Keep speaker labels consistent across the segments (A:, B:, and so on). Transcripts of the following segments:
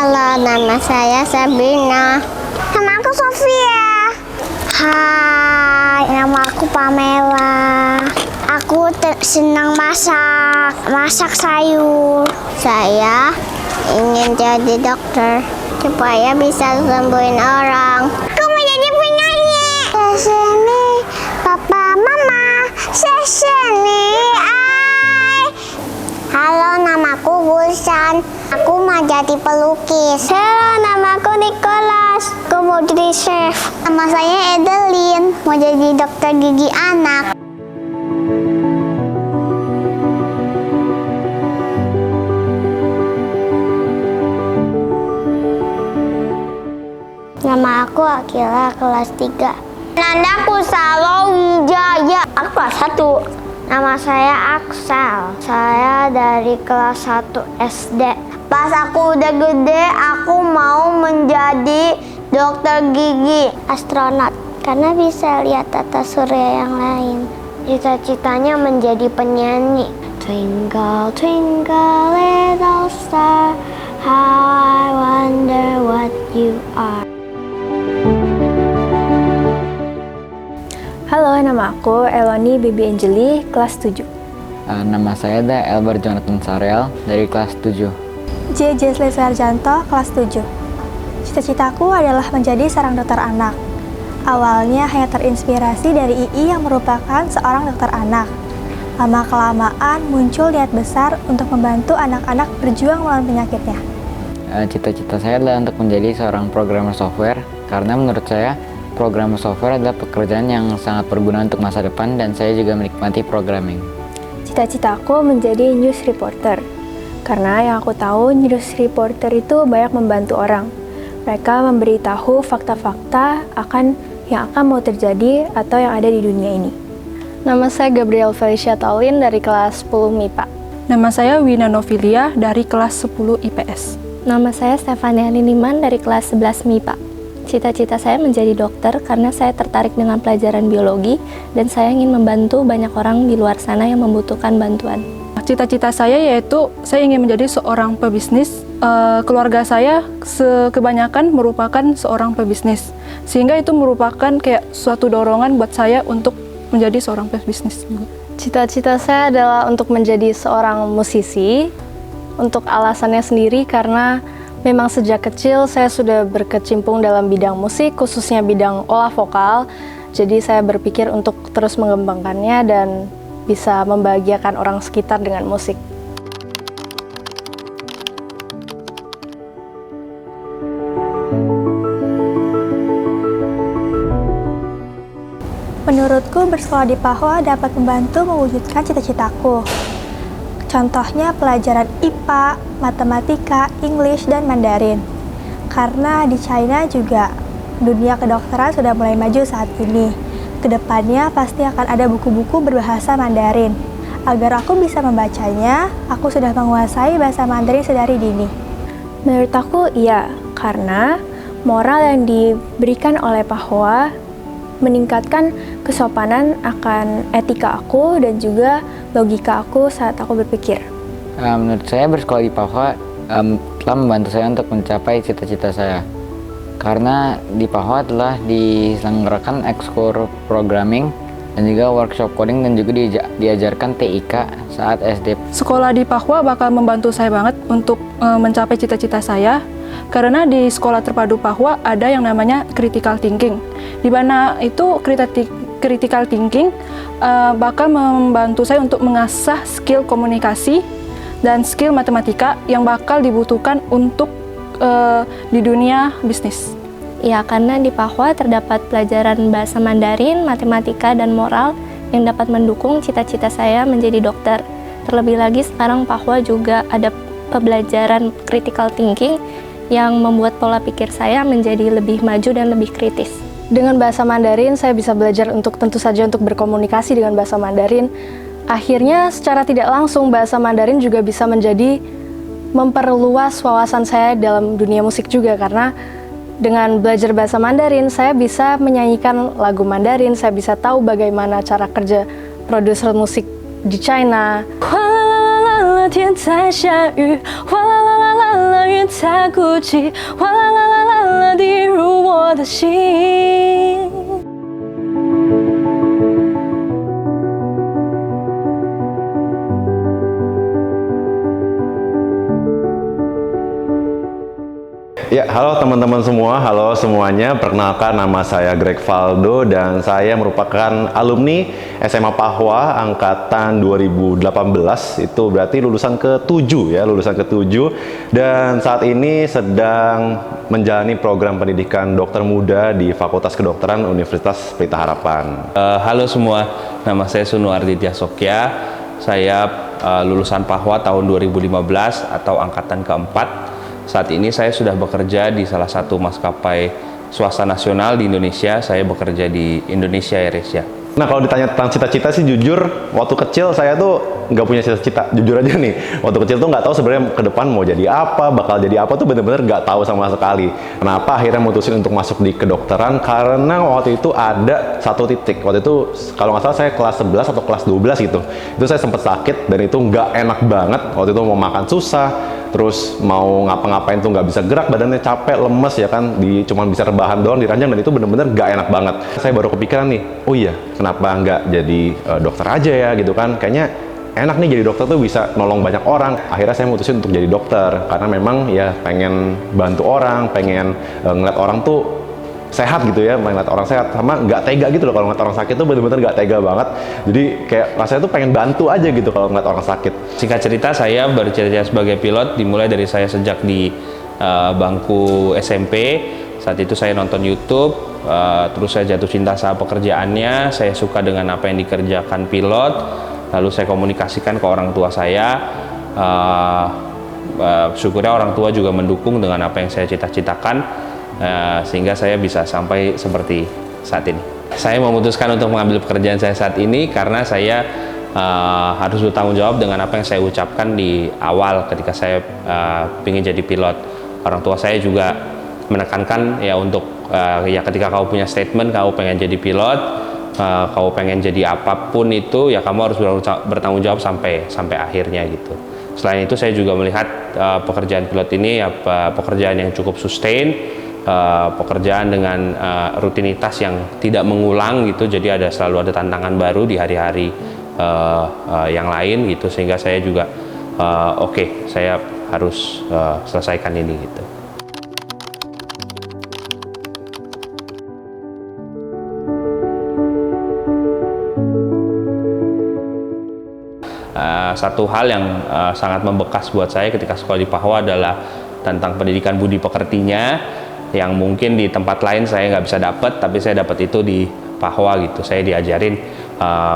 A: Halo, nama saya Sabrina. Nama aku Sofia. Hai, nama aku Pamela. Aku senang masak sayur. Saya ingin jadi dokter supaya bisa sembuhin orang. Aku mau jadi penyanyi. Sesini, Papa, Mama. Sesini, Halo, namaku Gulsan. Aku mau jadi pelukis. Halo, namaku Nicholas. Aku mau jadi chef. Nama saya Edelin. Mau jadi dokter gigi anak. Nama aku Akila, kelas 3. Nandaku Salowijaya. Aku kelas 1. Nama saya Aksel. Saya dari kelas 1 SD. Pas aku udah gede, aku mau menjadi dokter gigi, astronot. Karena bisa lihat tata surya yang lain. Cita-citanya menjadi penyanyi. Twinkle, twinkle, little star, how I wonder what you are.
B: Halo, nama aku Eloni Baby Angeli, kelas 7.
C: Nama saya Elber Jonathan Sarel dari kelas 7.
D: JJ Sarjanto, kelas 7. Cita-citaku adalah menjadi seorang dokter anak. Awalnya hanya terinspirasi dari II yang merupakan seorang dokter anak. Lama-kelamaan muncul niat besar untuk membantu anak-anak berjuang melawan penyakitnya.
C: Cita-cita saya adalah untuk menjadi seorang programmer software, karena menurut saya programmer software adalah pekerjaan yang sangat berguna untuk masa depan dan saya juga menikmati programming.
B: Cita-citaku menjadi news reporter. Karena yang aku tahu, news reporter itu banyak membantu orang. Mereka memberitahu fakta-fakta yang akan mau terjadi atau yang ada di dunia ini.
E: Nama saya Gabriel Felicia Taulin dari kelas 10 MIPA.
D: Nama saya Wina Novilia dari kelas 10 IPS.
F: Nama saya Stefania Liniman dari kelas 11 MIPA. Cita-cita saya menjadi dokter karena saya tertarik dengan pelajaran biologi dan saya ingin membantu banyak orang di luar sana yang membutuhkan bantuan.
D: Cita-cita saya yaitu saya ingin menjadi seorang pebisnis. Keluarga saya kebanyakan merupakan seorang pebisnis, sehingga itu merupakan kayak suatu dorongan buat saya untuk menjadi seorang pebisnis.
E: Cita-cita saya adalah untuk menjadi seorang musisi. Untuk alasannya sendiri karena memang sejak kecil saya sudah berkecimpung dalam bidang musik, khususnya bidang olah vokal. Jadi saya berpikir untuk terus mengembangkannya dan bisa membahagiakan orang sekitar dengan musik.
D: Menurutku, bersekolah di Pahwa dapat membantu mewujudkan cita-citaku. Contohnya pelajaran IPA, matematika, English, dan Mandarin. Karena di China juga dunia kedokteran sudah mulai maju saat ini. Kedepannya pasti akan ada buku-buku berbahasa Mandarin. Agar aku bisa membacanya, aku sudah menguasai bahasa Mandarin sedari dini.
B: Menurut aku iya, karena moral yang diberikan oleh Pahwa meningkatkan kesopanan akan etika aku dan juga logika aku saat aku berpikir.
C: Menurut saya bersekolah di Pahwa telah membantu saya untuk mencapai cita-cita saya. Karena di Pahwa telah diselenggarakan ekskul programming dan juga workshop coding dan juga diajarkan TIK saat SD.
D: Sekolah di Pahwa bakal membantu saya banget untuk mencapai cita-cita saya. Karena di sekolah terpadu Pahwa ada yang namanya critical thinking, di mana itu critical thinking bakal membantu saya untuk mengasah skill komunikasi dan skill matematika yang bakal dibutuhkan untuk di dunia bisnis.
F: Ya, karena di Pahwa terdapat pelajaran bahasa Mandarin, matematika, dan moral yang dapat mendukung cita-cita saya menjadi dokter. Terlebih lagi sekarang Pahwa juga ada pembelajaran critical thinking yang membuat pola pikir saya menjadi lebih maju dan lebih kritis.
E: Dengan bahasa Mandarin, saya bisa belajar tentu saja untuk berkomunikasi dengan bahasa Mandarin. Akhirnya, secara tidak langsung, bahasa Mandarin juga bisa menjadi memperluas wawasan saya dalam dunia musik juga, karena dengan belajar bahasa Mandarin, saya bisa menyanyikan lagu Mandarin, saya bisa tahu bagaimana cara kerja produser musik di China. 天在下雨，哗啦啦啦啦啦，雨云在哭泣，哗啦啦啦啦啦滴入我的心。
G: Ya, halo teman-teman semua, halo semuanya. Perkenalkan, nama saya Greg Valdo dan saya merupakan alumni SMA Pahwa angkatan 2018. Itu berarti lulusan ke-7 ya, lulusan ke-7. Dan saat ini sedang menjalani program pendidikan dokter muda di Fakultas Kedokteran Universitas Pelita Harapan.
H: Halo semua, nama saya Sunuardi Sokya. Saya lulusan Pahwa tahun 2015 atau angkatan keempat. Saat ini saya sudah bekerja di salah satu maskapai swasta nasional di Indonesia. Saya bekerja di Indonesia AirAsia.
G: Nah, kalau ditanya tentang cita-cita sih jujur, waktu kecil saya tuh nggak punya cita-cita. Jujur aja nih, waktu kecil tuh nggak tahu sebenarnya ke depan mau jadi apa, bakal jadi apa tuh bener-bener nggak tahu sama sekali. Kenapa akhirnya mutusin untuk masuk di kedokteran? Karena waktu itu ada satu titik. Waktu itu kalau nggak salah saya kelas 11 atau kelas 12 gitu. Itu saya sempat sakit dan itu nggak enak banget. Waktu itu mau makan susah, terus mau ngapa-ngapain tuh nggak bisa gerak, badannya capek, lemes ya kan, cuman bisa rebahan doang di ranjang dan itu bener-bener nggak enak banget. Saya baru kepikiran nih, oh iya, kenapa nggak jadi dokter aja ya gitu kan, kayaknya enak nih jadi dokter tuh bisa nolong banyak orang. Akhirnya saya mutusin untuk jadi dokter karena memang ya pengen bantu orang, pengen ngeliat orang tuh sehat gitu ya, ngeliat orang sehat, sama nggak tega gitu loh kalau ngeliat orang sakit tuh bener-bener nggak tega banget. Jadi kayak rasanya tuh pengen bantu aja gitu kalau ngeliat orang sakit.
H: Singkat cerita, saya bercita-cita sebagai pilot dimulai dari saya sejak di bangku SMP. Saat itu saya nonton YouTube, terus saya jatuh cinta sama pekerjaannya, saya suka dengan apa yang dikerjakan pilot, lalu saya komunikasikan ke orang tua saya. Syukurnya orang tua juga mendukung dengan apa yang saya cita-citakan. Sehingga saya bisa sampai seperti saat ini. Saya memutuskan untuk mengambil pekerjaan saya saat ini karena saya harus bertanggung jawab dengan apa yang saya ucapkan di awal ketika saya ingin jadi pilot. Orang tua saya juga menekankan ya untuk ya ketika kamu punya statement kamu pengen jadi pilot, kamu pengen jadi apapun itu ya kamu harus bertanggung jawab sampai akhirnya gitu. Selain itu saya juga melihat pekerjaan pilot ini ya pekerjaan yang cukup sustain. Pekerjaan dengan rutinitas yang tidak mengulang gitu, jadi selalu ada tantangan baru di hari-hari yang lain gitu, sehingga saya juga oke, saya harus selesaikan ini gitu. Satu hal yang sangat membekas buat saya ketika sekolah di Pahwa adalah tentang pendidikan budi pekertinya, yang mungkin di tempat lain saya nggak bisa dapat, tapi saya dapat itu di Pahwa gitu. Saya diajarin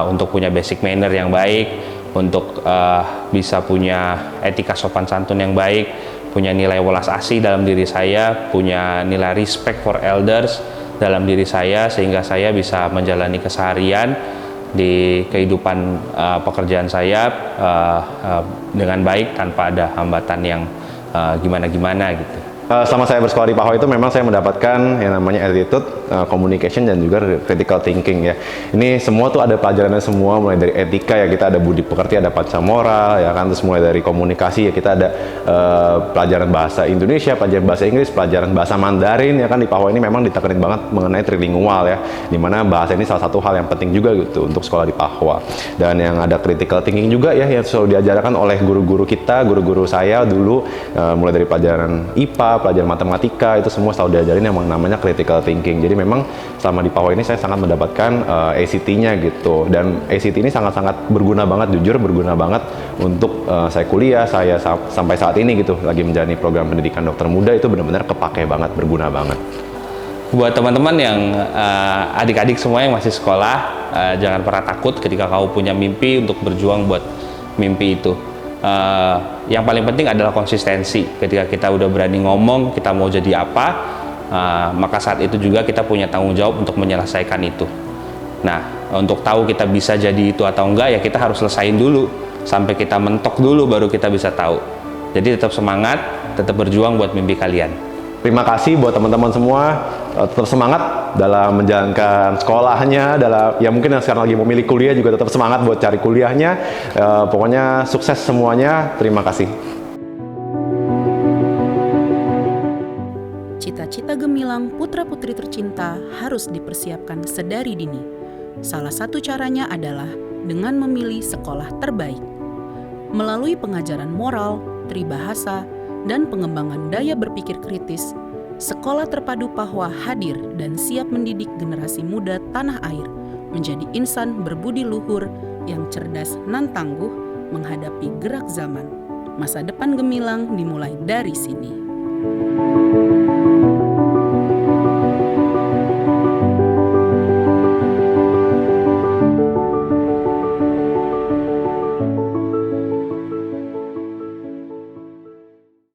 H: untuk punya basic manner yang baik, untuk bisa punya etika sopan santun yang baik, punya nilai welas asih dalam diri saya, punya nilai respect for elders dalam diri saya, sehingga saya bisa menjalani keseharian di kehidupan pekerjaan saya dengan baik tanpa ada hambatan yang gimana-gimana gitu.
G: Selama saya bersekolah di Pahwa itu memang saya mendapatkan yang namanya attitude, communication, dan juga critical thinking ya. Ini semua tuh ada pelajarannya semua, mulai dari etika ya kita ada budi pekerti, ada panca moral ya kan, terus mulai dari komunikasi ya kita ada pelajaran bahasa Indonesia, pelajaran bahasa Inggris, pelajaran bahasa Mandarin ya kan. Di Pahwa ini memang ditekanin banget mengenai trilingual ya, dimana bahasa ini salah satu hal yang penting juga gitu untuk sekolah di Pahwa. Dan yang ada critical thinking juga ya, yang selalu diajarkan oleh guru-guru kita, guru-guru saya dulu, mulai dari pelajaran IPA, pelajaran matematika, itu semua selalu diajarin yang namanya critical thinking. Jadi memang selama di Pahwa ini saya sangat mendapatkan ACT-nya gitu, dan ACT ini sangat-sangat berguna banget, jujur berguna banget untuk saya kuliah, saya sampai saat ini gitu lagi menjalani program pendidikan dokter muda, itu benar-benar kepake banget, berguna banget.
H: Buat teman-teman yang adik-adik semua yang masih sekolah, jangan pernah takut ketika kamu punya mimpi untuk berjuang buat mimpi itu. Yang paling penting adalah konsistensi. Ketika kita udah berani ngomong kita mau jadi apa, maka saat itu juga kita punya tanggung jawab untuk menyelesaikan itu. Nah, untuk tahu kita bisa jadi itu atau enggak ya kita harus selesain dulu, sampai kita mentok dulu baru kita bisa tahu. Jadi tetap semangat, tetap berjuang buat mimpi kalian.
G: Terima kasih buat teman-teman semua, tetap semangat dalam menjalankan sekolahnya, ya mungkin yang sekarang lagi mau milih kuliah juga tetap semangat buat cari kuliahnya. Pokoknya sukses semuanya, terima kasih.
I: cita-cita gemilang putra-putri tercinta harus dipersiapkan sedari dini. Salah satu caranya adalah dengan memilih sekolah terbaik. Melalui pengajaran moral, tribahasa, dan pengembangan daya berpikir kritis, Sekolah Terpadu Pahwa hadir dan siap mendidik generasi muda tanah air menjadi insan berbudi luhur yang cerdas nan tangguh menghadapi gerak zaman. Masa depan gemilang dimulai dari sini.